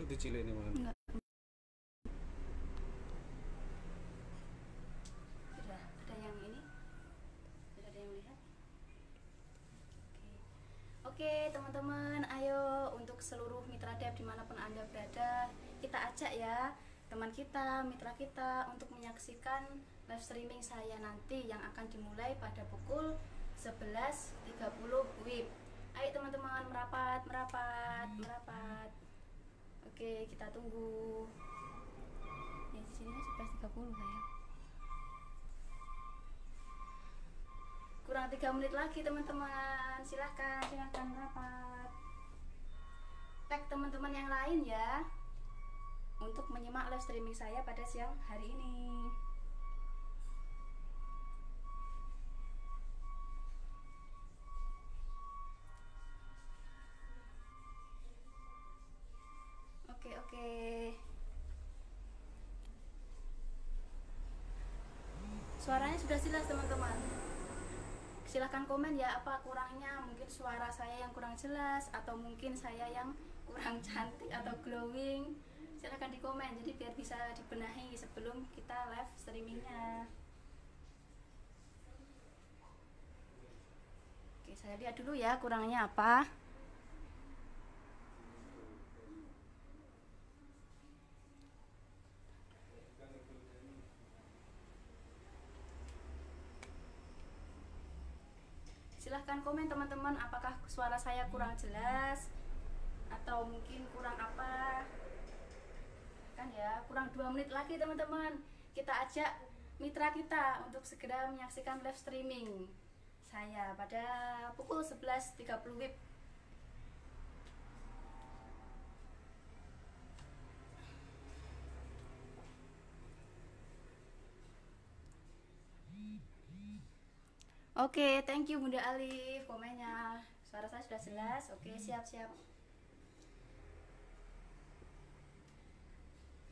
di cilik ini malah. Enggak. Sudah ada yang ini? Sudah ada yang lihat? Oke, teman-teman, ayo untuk seluruh mitra dev dimanapun Anda berada, kita ajak ya teman kita, mitra kita untuk menyaksikan live streaming saya nanti yang akan dimulai pada pukul 11.30 WIB. Ayo teman-teman, merapat. Oke, kita tunggu. Di sini 11.30 saya. Kurang 3 menit lagi teman-teman. Silahkan merapat. Tag teman-teman yang lain ya untuk menyimak live streaming saya pada siang hari ini. Oke. Suaranya sudah jelas teman-teman. Silahkan komen ya apa kurangnya, mungkin suara saya yang kurang jelas atau mungkin saya yang kurang cantik atau glowing. Silahkan di komen jadi biar bisa dibenahi sebelum kita live streamingnya. Oke, saya lihat dulu ya kurangnya apa. Silahkan komen teman-teman, apakah suara saya kurang jelas atau mungkin kurang apa. Kan ya, kurang 2 menit lagi teman-teman. Kita ajak mitra kita untuk segera menyaksikan live streaming saya pada pukul 11.30 WIB. Oke, thank you Bunda Alif komennya. Suara saya sudah jelas. Oke, siap.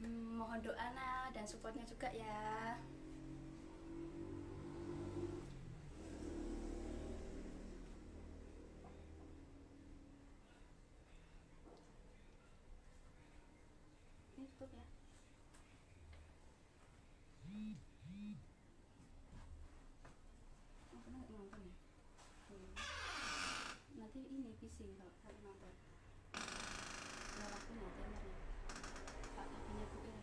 Mohon doa dan supportnya juga ya. Ini tutup ya. Nanti ini bising kalau nonton. Nah, waktunya timernya. Pak punya Bu ya.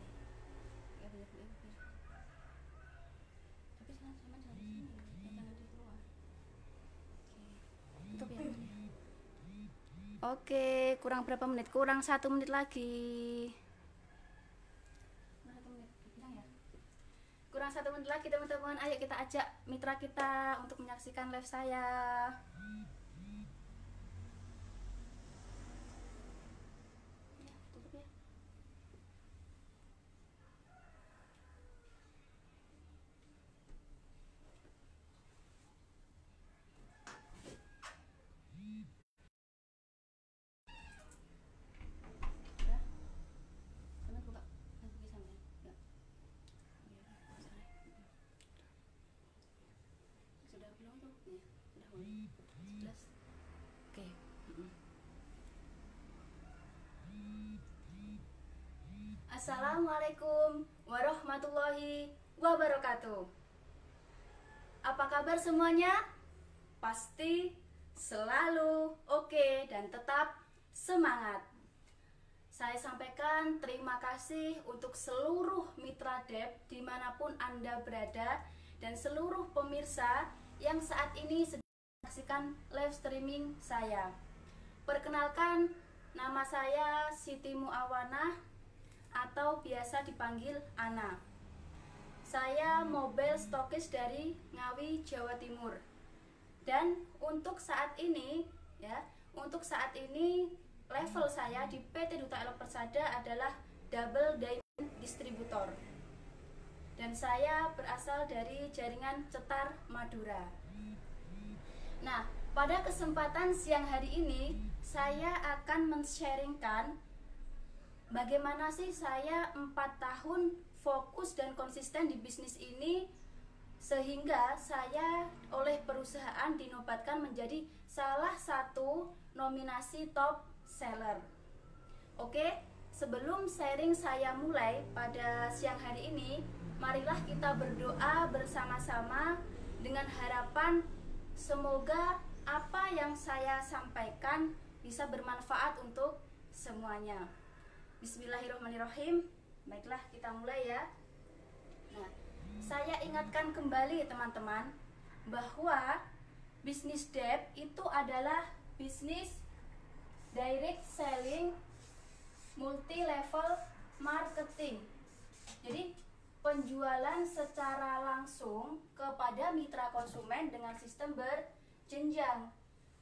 Ya punya Bu ya. Tapi sama jangan di sini, jangan di keluar. Oke. Tutup ya. Oke, kurang berapa menit? Kurang 1 menit lagi. Kurang 1 menit lagi teman-teman. Ayo kita ajak mitra kita untuk menyaksikan live saya. Tutup ya. Oke. Assalamualaikum warahmatullahi wabarakatuh. Apa kabar semuanya? Pasti selalu oke dan tetap semangat. Saya sampaikan terima kasih untuk seluruh mitra dev dimanapun Anda berada dan seluruh pemirsa yang saat ini sedang menyaksikan live streaming saya. Perkenalkan, nama saya Siti Muawana atau biasa dipanggil Ana. Saya mobile stokis dari Ngawi, Jawa Timur. Dan untuk saat ini level saya di PT Duta Elok Persada adalah Double Diamond Distributor. Dan saya berasal dari jaringan Cetar Madura. Nah, pada kesempatan siang hari ini saya akan men-sharingkan bagaimana sih saya 4 tahun fokus dan konsisten di bisnis ini sehingga saya oleh perusahaan dinobatkan menjadi salah satu nominasi top seller. Oke, sebelum sharing saya mulai pada siang hari ini, marilah kita berdoa bersama-sama dengan harapan semoga apa yang saya sampaikan bisa bermanfaat untuk semuanya. Bismillahirrahmanirrahim. Baiklah, kita mulai ya. Nah, saya ingatkan kembali teman-teman bahwa bisnis debt itu adalah bisnis direct selling multi level marketing. Jadi penjualan secara langsung kepada mitra konsumen dengan sistem berjenjang.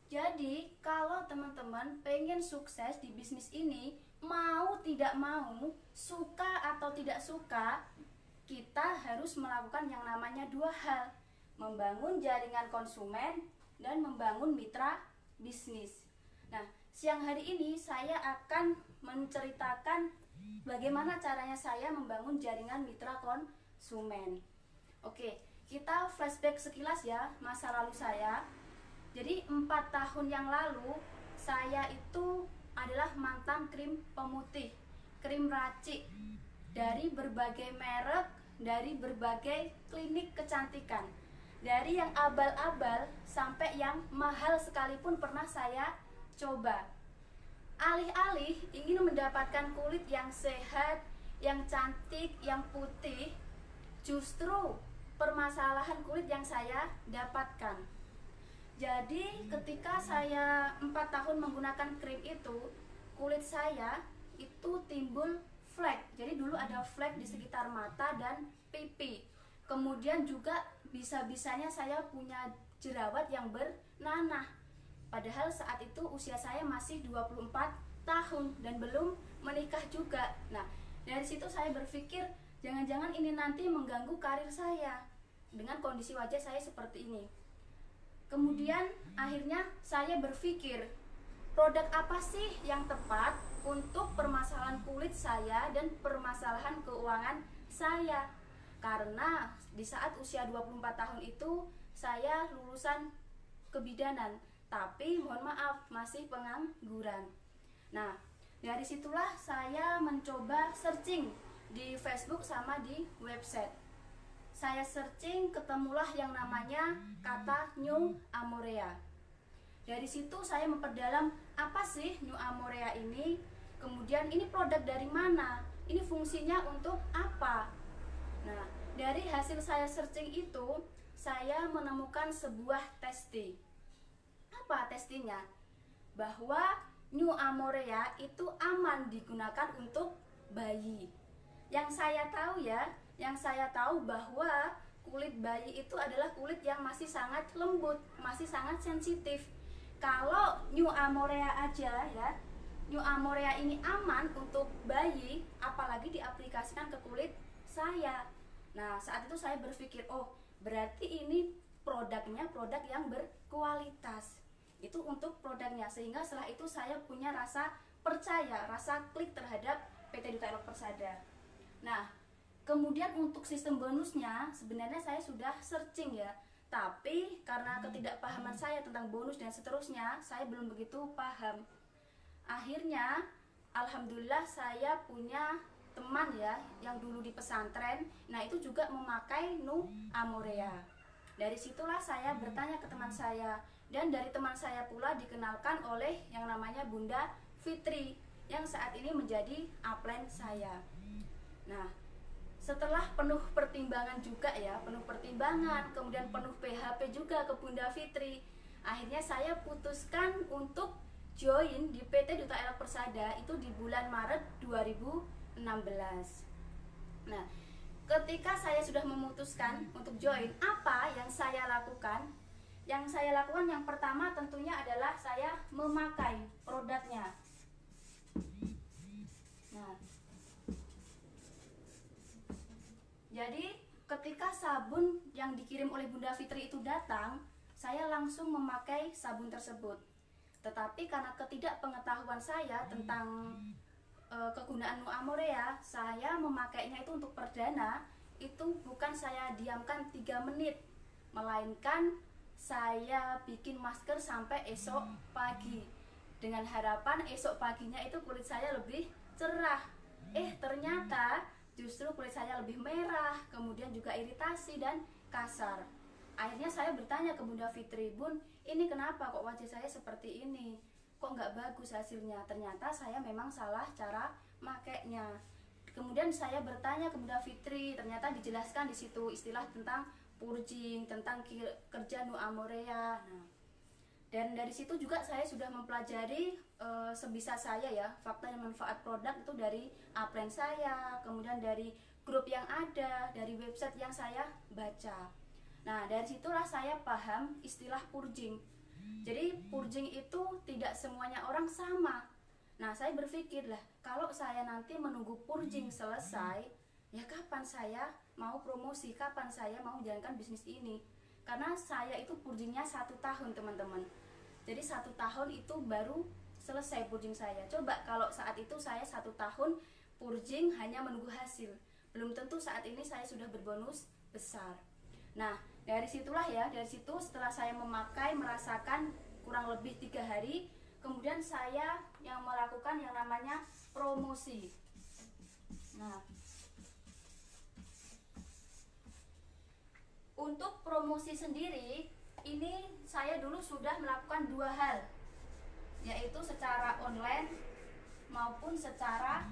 Jadi kalau teman-teman pengen sukses di bisnis ini, mau tidak mau, suka atau tidak suka, kita harus melakukan yang namanya dua hal: membangun jaringan konsumen dan membangun mitra bisnis. Nah, siang hari ini saya akan menceritakan bagaimana caranya saya membangun jaringan mitra konsumen. Oke, kita flashback sekilas ya masa lalu saya. Jadi 4 tahun yang lalu saya itu adalah mantan krim pemutih, krim racik dari berbagai merek, dari berbagai klinik kecantikan. Dari yang abal-abal sampai yang mahal sekalipun pernah saya coba. Alih-alih ingin mendapatkan kulit yang sehat, yang cantik, yang putih, justru permasalahan kulit yang saya dapatkan. Jadi ketika saya 4 tahun menggunakan krim itu, kulit saya itu timbul flek. Jadi dulu ada flek di sekitar mata dan pipi. Kemudian juga bisa-bisanya saya punya jerawat yang bernanah. Padahal saat itu usia saya masih 24 tahun dan belum menikah juga. Nah, dari situ saya berpikir jangan-jangan ini nanti mengganggu karir saya dengan kondisi wajah saya seperti ini. Kemudian akhirnya saya berpikir, produk apa sih yang tepat untuk permasalahan kulit saya dan permasalahan keuangan saya? Karena di saat usia 24 tahun itu saya lulusan kebidanan, tapi mohon maaf masih pengangguran. Nah, dari situlah saya mencoba searching di Facebook sama di website. Saya searching, ketemulah yang namanya kata New Amorea. Dari situ saya memperdalam apa sih New Amorea ini, kemudian ini produk dari mana, ini fungsinya untuk apa. Nah, dari hasil saya searching itu, saya menemukan sebuah testing. Apa testingnya? Bahwa New Amorea itu aman digunakan untuk bayi. Yang saya tahu ya, yang saya tahu bahwa kulit bayi itu adalah kulit yang masih sangat lembut, masih sangat sensitif. Kalau New Amorea aja ya, New Amorea ini aman untuk bayi, apalagi diaplikasikan ke kulit saya. Nah, saat itu saya berpikir, oh berarti ini produknya produk yang berkualitas. Itu untuk produknya, sehingga setelah itu saya punya rasa percaya, rasa klik terhadap PT Duta Elok Persada. Nah, kemudian untuk sistem bonusnya sebenarnya saya sudah searching ya, tapi karena ketidakpahaman saya tentang bonus dan seterusnya, saya belum begitu paham. Akhirnya alhamdulillah saya punya teman ya yang dulu di pesantren, nah itu juga memakai New Amorea. Dari situlah saya bertanya ke teman saya, dan dari teman saya pula dikenalkan oleh yang namanya Bunda Fitri yang saat ini menjadi upline saya. Nah, setelah penuh pertimbangan juga ya, penuh pertimbangan, kemudian penuh PHP juga ke Bunda Fitri, akhirnya saya putuskan untuk join di PT Duta Elok Persada itu di bulan Maret 2016. Nah, ketika saya sudah memutuskan untuk join, apa yang saya lakukan? Yang saya lakukan yang pertama tentunya adalah saya memakai produknya. Nah, jadi ketika sabun yang dikirim oleh Bunda Fitri itu datang, saya langsung memakai sabun tersebut. Tetapi karena ketidakpengetahuan saya tentang kegunaan New Amorea, saya memakainya itu untuk perdana, itu bukan saya diamkan 3 menit, melainkan saya bikin masker sampai esok pagi, dengan harapan esok paginya itu kulit saya lebih cerah. Ternyata justru kulit saya lebih merah, kemudian juga iritasi dan kasar. Akhirnya saya bertanya ke Bunda Fitri, Bun, ini kenapa kok wajah saya seperti ini? Kok nggak bagus hasilnya? Ternyata saya memang salah cara makainya. Kemudian saya bertanya ke Bunda Fitri, ternyata dijelaskan di situ istilah tentang purging, tentang kerja Nu Amorea. Nah, dan dari situ juga saya sudah mempelajari sebisa saya ya, fakta dan manfaat produk itu dari upline saya, kemudian dari grup yang ada, dari website yang saya baca. Nah, dari situlah saya paham istilah purging. Jadi purging itu tidak semuanya orang sama. Nah, saya berpikir lah, kalau saya nanti menunggu purging selesai, ya kapan saya mau promosi, kapan saya mau menjalankan bisnis ini? Karena saya itu purgingnya 1 tahun teman-teman. Jadi 1 tahun itu baru selesai purging saya. Coba kalau saat itu saya 1 tahun purging hanya menunggu hasil, belum tentu saat ini saya sudah berbonus besar. Nah, dari situlah ya, dari situ setelah saya memakai, merasakan kurang lebih 3 hari, kemudian saya yang melakukan yang namanya promosi. Nah, untuk promosi sendiri, ini saya dulu sudah melakukan 2 hal, yaitu secara online maupun secara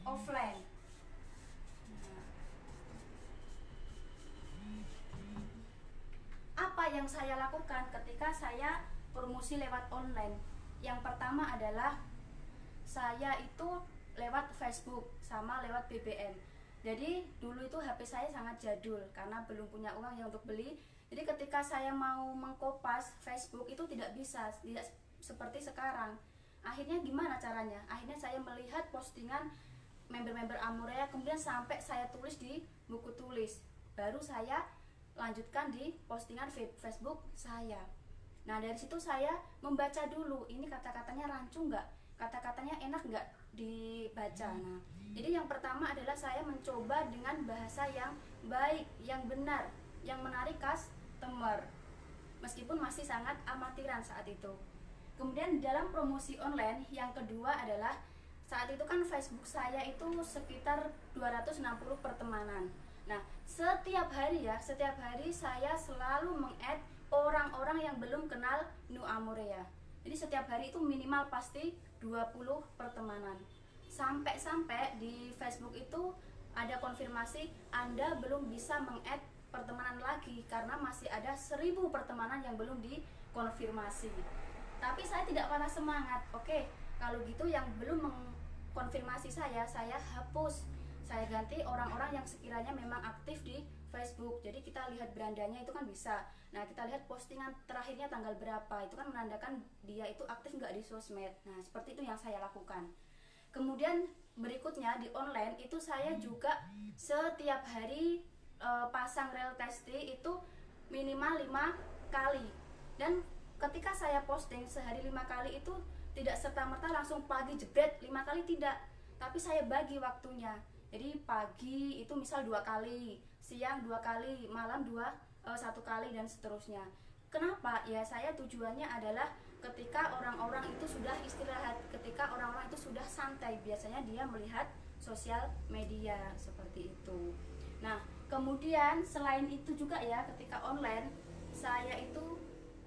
offline. Apa yang saya lakukan ketika saya promosi lewat online? Yang pertama adalah saya itu lewat Facebook sama lewat BBM. Jadi dulu itu HP saya sangat jadul karena belum punya uang yang untuk beli. Jadi ketika saya mau mengkopas Facebook itu tidak bisa, tidak seperti sekarang. Akhirnya gimana caranya? Akhirnya saya melihat postingan member-member Amorea, kemudian sampai saya tulis di buku tulis. Baru saya lanjutkan di postingan Facebook saya. Nah, dari situ saya membaca dulu, ini kata-katanya rancu nggak? Kata-katanya enak nggak dibaca? Nah, jadi yang pertama adalah saya mencoba dengan bahasa yang baik, yang benar, yang menarik customer, meskipun masih sangat amatiran saat itu. Kemudian dalam promosi online yang kedua adalah saat itu kan Facebook saya itu sekitar 260 pertemanan. Nah, setiap hari saya selalu meng-add orang-orang yang belum kenal Nu Amorea. Jadi setiap hari itu minimal pasti 20 pertemanan. Sampai-sampai di Facebook itu ada konfirmasi Anda belum bisa meng-add pertemanan lagi karena masih ada 1000 pertemanan yang belum dikonfirmasi. Tapi saya tidak pernah semangat. Oke, kalau gitu yang belum mengkonfirmasi saya hapus. Saya ganti orang-orang yang sekiranya memang aktif di Facebook. Jadi kita lihat berandanya itu kan bisa. Nah, kita lihat postingan terakhirnya tanggal berapa, itu kan menandakan dia itu aktif nggak di sosmed. Nah, seperti itu yang saya lakukan. Kemudian berikutnya di online itu saya juga setiap hari pasang reel testi itu minimal 5 kali. Dan ketika saya posting sehari 5 kali itu tidak serta-merta langsung pagi jebret 5 kali, tidak. Tapi saya bagi waktunya. Jadi pagi itu misal 2 kali, siang 2 kali, malam 1 kali dan seterusnya. Kenapa? Ya saya tujuannya adalah ketika orang-orang itu sudah istirahat, ketika orang-orang itu sudah santai, biasanya dia melihat sosial media seperti itu. Nah, kemudian selain itu juga ya, ketika online saya itu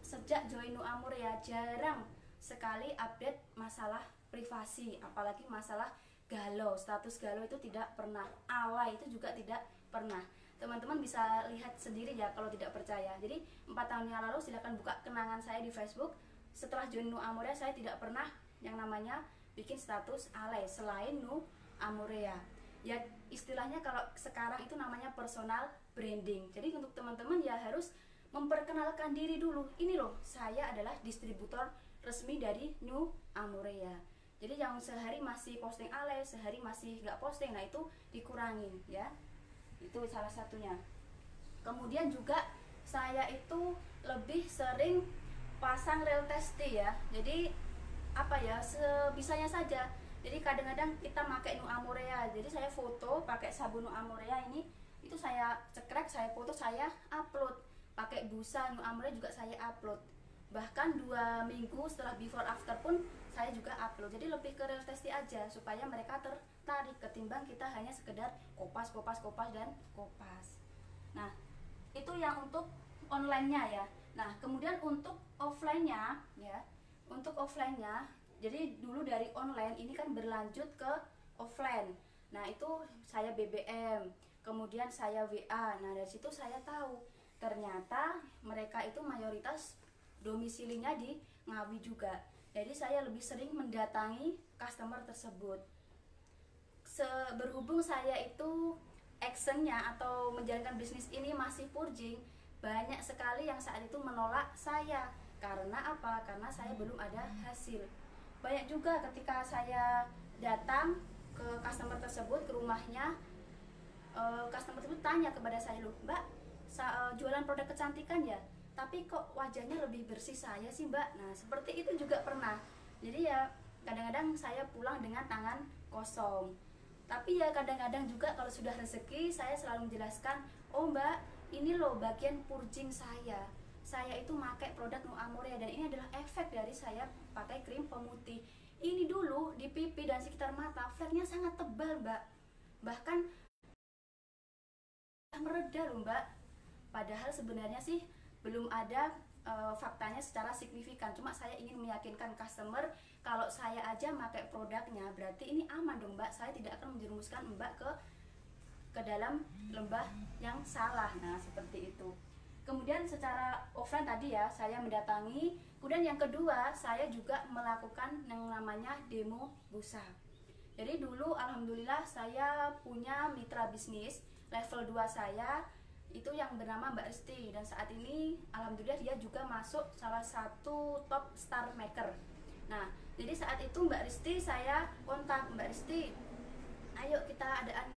sejak join Nu Amorea jarang sekali update masalah privasi, apalagi masalah galau, status galau itu tidak pernah, alay itu juga tidak pernah. Teman-teman bisa lihat sendiri ya kalau tidak percaya. Jadi 4 tahun yang lalu silakan buka kenangan saya di Facebook. Setelah join Nu Amorea saya tidak pernah yang namanya bikin status alay selain Nu Amorea. Ya istilahnya kalau sekarang itu namanya personal branding. Jadi untuk teman-teman ya harus memperkenalkan diri dulu. Ini loh, saya adalah distributor resmi dari Nu Amorea. Jadi yang sehari masih posting alay, sehari masih nggak posting, nah itu dikurangin ya. Itu salah satunya. Kemudian juga saya itu lebih sering pasang reel testi ya. Jadi apa ya, sebisanya saja. Jadi kadang-kadang kita pakai Nu Amorea. Jadi saya foto pakai sabun Nu Amorea ini, itu saya cekrek, saya foto, saya upload. Pakai busa Nu Amorea juga saya upload. Bahkan 2 minggu setelah before after pun saya juga upload. Jadi lebih ke real testing aja supaya mereka tertarik ketimbang kita hanya sekedar kopas dan kopas. Nah, itu yang untuk online-nya ya. Nah, kemudian untuk offline-nya ya. Untuk offline-nya, jadi dulu dari online ini kan berlanjut ke offline. Nah, itu saya BBM, kemudian saya WA. Nah, dari situ saya tahu ternyata mereka itu mayoritas domisilinya di Ngawi juga. Jadi saya lebih sering mendatangi customer tersebut. Berhubung saya itu actionnya atau menjalankan bisnis ini masih purjing, banyak sekali yang saat itu menolak saya. Karena apa? Karena saya belum ada hasil. Banyak juga ketika saya datang ke customer tersebut, ke rumahnya, customer tersebut tanya kepada saya, loh mbak, jualan produk kecantikan ya, tapi kok wajahnya lebih bersih saya sih mbak. Nah seperti itu juga pernah. Jadi ya kadang-kadang saya pulang dengan tangan kosong. Tapi ya kadang-kadang juga kalau sudah rezeki saya selalu menjelaskan, oh mbak, ini loh bagian purging saya itu pakai produk Nu Amorea dan ini adalah efek dari saya pakai krim pemutih. Ini dulu di pipi dan sekitar mata fleknya sangat tebal mbak, bahkan mereda loh mbak. Padahal sebenarnya sih belum ada faktanya secara signifikan. Cuma saya ingin meyakinkan customer kalau saya aja pakai produknya berarti ini aman dong mbak. Saya tidak akan menjerumuskan mbak ke dalam lembah yang salah. Nah seperti itu. Kemudian secara offline tadi ya saya mendatangi. Kemudian yang kedua saya juga melakukan yang namanya demo busa. Jadi dulu alhamdulillah saya punya mitra bisnis level 2 saya itu yang bernama Mbak Risti, dan saat ini alhamdulillah dia juga masuk salah satu top star maker. Nah jadi saat itu Mbak Risti saya kontak, Mbak Risti ayo kita adaan.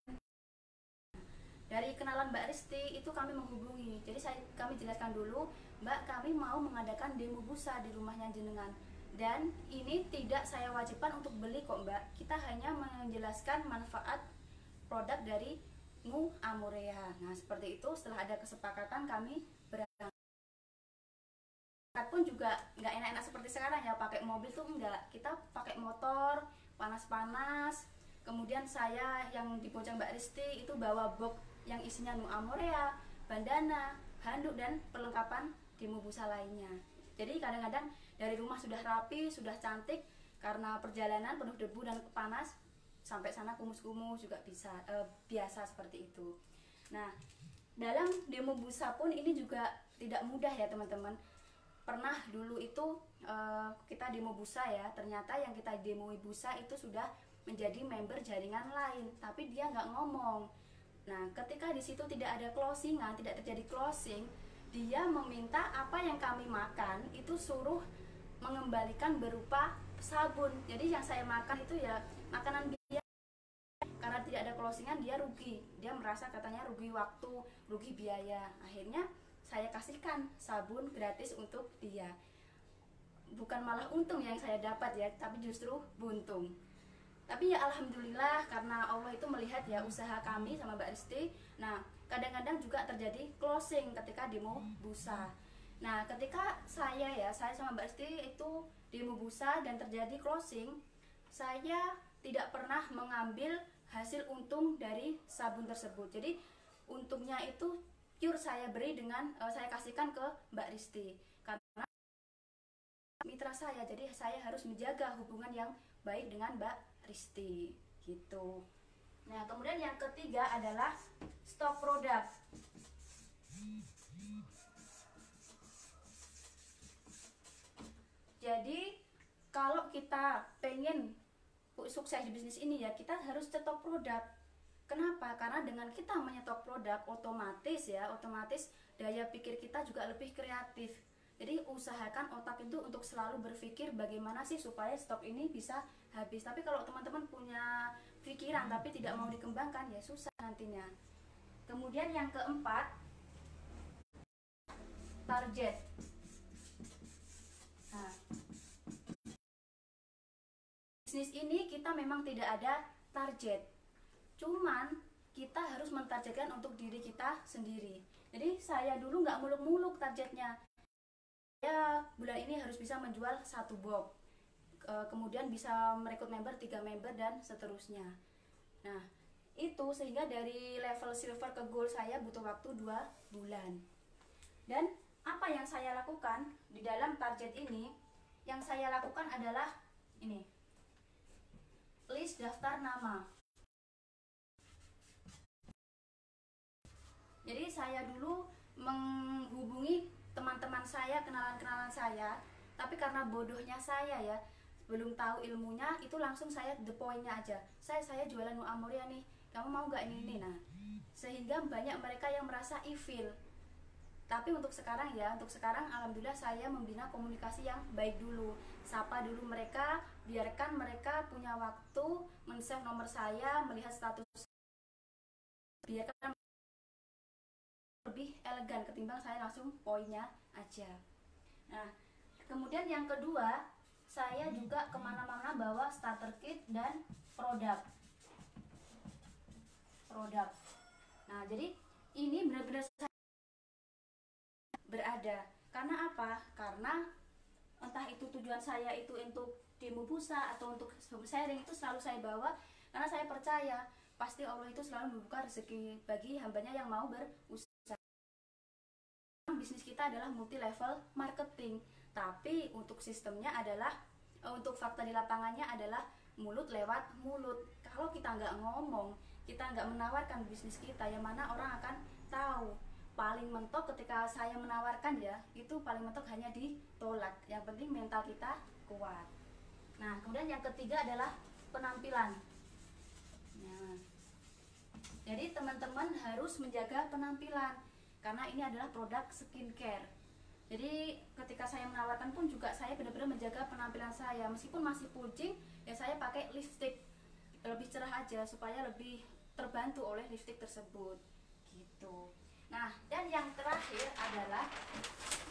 Dari kenalan Mbak Risti itu kami menghubungi. Jadi kami jelaskan dulu, Mbak kami mau mengadakan demo busa di rumahnya jenengan. Dan ini tidak saya wajibkan untuk beli kok Mbak. Kita hanya menjelaskan manfaat produk dari Nu Amorea. Nah seperti itu. Setelah ada kesepakatan kami berangkat. Pun juga nggak enak-enak seperti sekarang ya, pakai mobil tuh enggak. Kita pakai motor panas-panas. Kemudian saya yang dibonceng Mbak Risti itu bawa box yang isinya Nu Amorea, bandana, handuk dan perlengkapan demo busa lainnya. Jadi kadang-kadang dari rumah sudah rapi, sudah cantik, karena perjalanan penuh debu dan panas sampai sana kumus-kumus juga bisa biasa seperti itu. Nah dalam demo busa pun ini juga tidak mudah ya teman-teman. Pernah dulu itu kita demo busa ya, ternyata yang kita demo busa itu sudah menjadi member jaringan lain, tapi dia nggak ngomong. Nah ketika di situ tidak ada closingan, tidak terjadi closing, dia meminta apa yang kami makan itu suruh mengembalikan berupa sabun. Jadi yang saya makan itu ya makanan biasa. Karena tidak ada closingan dia rugi, dia merasa katanya rugi waktu, rugi biaya. Akhirnya saya kasihkan sabun gratis untuk dia. Bukan malah untung yang saya dapat ya, tapi justru buntung. Tapi ya alhamdulillah karena Allah itu melihat ya usaha kami sama Mbak Risti. Nah kadang-kadang juga terjadi closing ketika demo busa. Nah ketika saya sama Mbak Risti itu demo busa dan terjadi closing, saya tidak pernah mengambil hasil untung dari sabun tersebut. Jadi untungnya itu pure saya beri dengan saya kasihkan ke Mbak Risti karena mitra saya. Jadi saya harus menjaga hubungan yang baik dengan Mbak Risti gitu. Nah kemudian yang ketiga adalah stok produk. Jadi kalau kita pengen sukses di bisnis ini ya kita harus stok produk. Kenapa? Karena dengan kita menyetok produk otomatis daya pikir kita juga lebih kreatif. Jadi usahakan otak itu untuk selalu berpikir bagaimana sih supaya stok ini bisa habis. Tapi kalau teman-teman punya pikiran tapi tidak mau dikembangkan ya susah nantinya. Kemudian yang keempat, target. Nah, bisnis ini kita memang tidak ada target. Cuman kita harus mentargetkan untuk diri kita sendiri. Jadi saya dulu nggak muluk-muluk targetnya. saya bulan ini harus bisa menjual 1 box, kemudian bisa merekrut member, 3 member, dan seterusnya. Nah, itu sehingga dari level silver ke gold saya butuh waktu 2 bulan. Dan apa yang saya lakukan di dalam target ini? Yang saya lakukan adalah ini, list daftar nama. Jadi saya dulu menghubungi teman-teman saya, kenalan-kenalan saya, tapi karena bodohnya saya ya, belum tahu ilmunya, itu langsung saya the point-nya aja. Saya jualan Nu Amoria nih, kamu mau gak ini? Nah, sehingga banyak mereka yang merasa evil. Tapi untuk sekarang alhamdulillah saya membina komunikasi yang baik dulu. Sapa dulu mereka, biarkan mereka punya waktu men-save nomor saya, melihat status, biarkan lebih elegan ketimbang saya langsung poinnya aja. Nah, kemudian yang kedua, saya juga kemana-mana bawa starter kit dan produk. Nah, jadi ini benar-benar berada. Karena apa? Karena entah itu tujuan saya itu untuk demo busa atau untuk sharing, itu selalu saya bawa karena saya percaya pasti Allah itu selalu membuka rezeki bagi hambanya yang mau berusaha. Bisnis kita adalah multi level marketing, tapi untuk sistemnya adalah untuk fakta di lapangannya adalah mulut lewat mulut. Kalau kita nggak ngomong, kita nggak menawarkan bisnis kita, yang mana orang akan tahu? Paling mentok ketika saya menawarkan ya, itu paling mentok hanya ditolak. Yang penting mental kita kuat. Nah, kemudian yang ketiga adalah penampilan. Nah, jadi teman-teman harus menjaga penampilan karena ini adalah produk skincare. Jadi ketika saya menawarkan pun juga saya benar-benar menjaga penampilan saya. Meskipun masih puding, ya saya pakai lipstick lebih cerah aja supaya lebih terbantu oleh lipstick tersebut. Gitu. Nah, dan yang terakhir adalah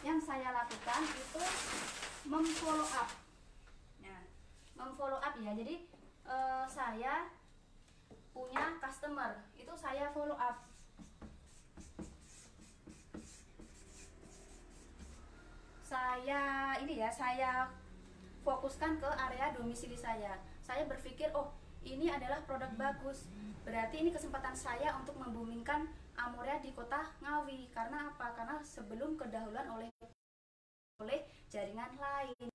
yang saya lakukan itu memfollow up. Nah, memfollow up ya. Jadi saya punya customer, itu saya follow up. Saya fokuskan ke area domisili saya. Saya berpikir, oh ini adalah produk bagus, berarti ini kesempatan saya untuk membumingkan Amoria di kota Ngawi. Karena apa? Karena sebelum kedahuluan oleh jaringan lain.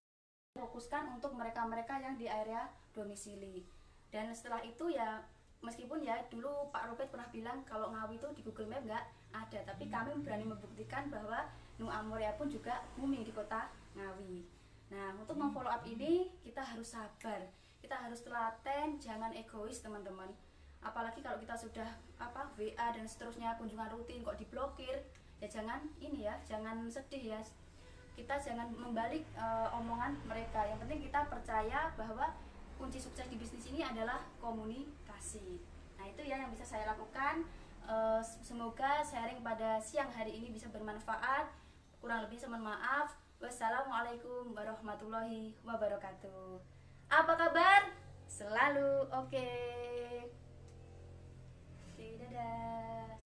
Fokuskan untuk mereka-mereka yang di area domisili. Dan setelah itu ya, meskipun ya dulu Pak Robert pernah bilang kalau Ngawi itu di Google Map nggak ada, tapi kami berani membuktikan bahwa Nu Amoria pun juga booming di kota Ngawi. Nah, untuk memfollow up ini kita harus sabar, kita harus telaten, jangan egois teman-teman. Apalagi kalau kita sudah WA dan seterusnya, kunjungan rutin kok diblokir, ya jangan jangan sedih ya. Kita jangan membalik omongan mereka. Yang penting kita percaya bahwa kunci sukses di bisnis ini adalah komunikasi. Nah, itu ya yang bisa saya lakukan. Semoga sharing pada siang hari ini bisa bermanfaat. Kurang lebih saya mohon maaf. Wassalamualaikum warahmatullahi wabarakatuh. Apa kabar? Selalu oke. Dadah.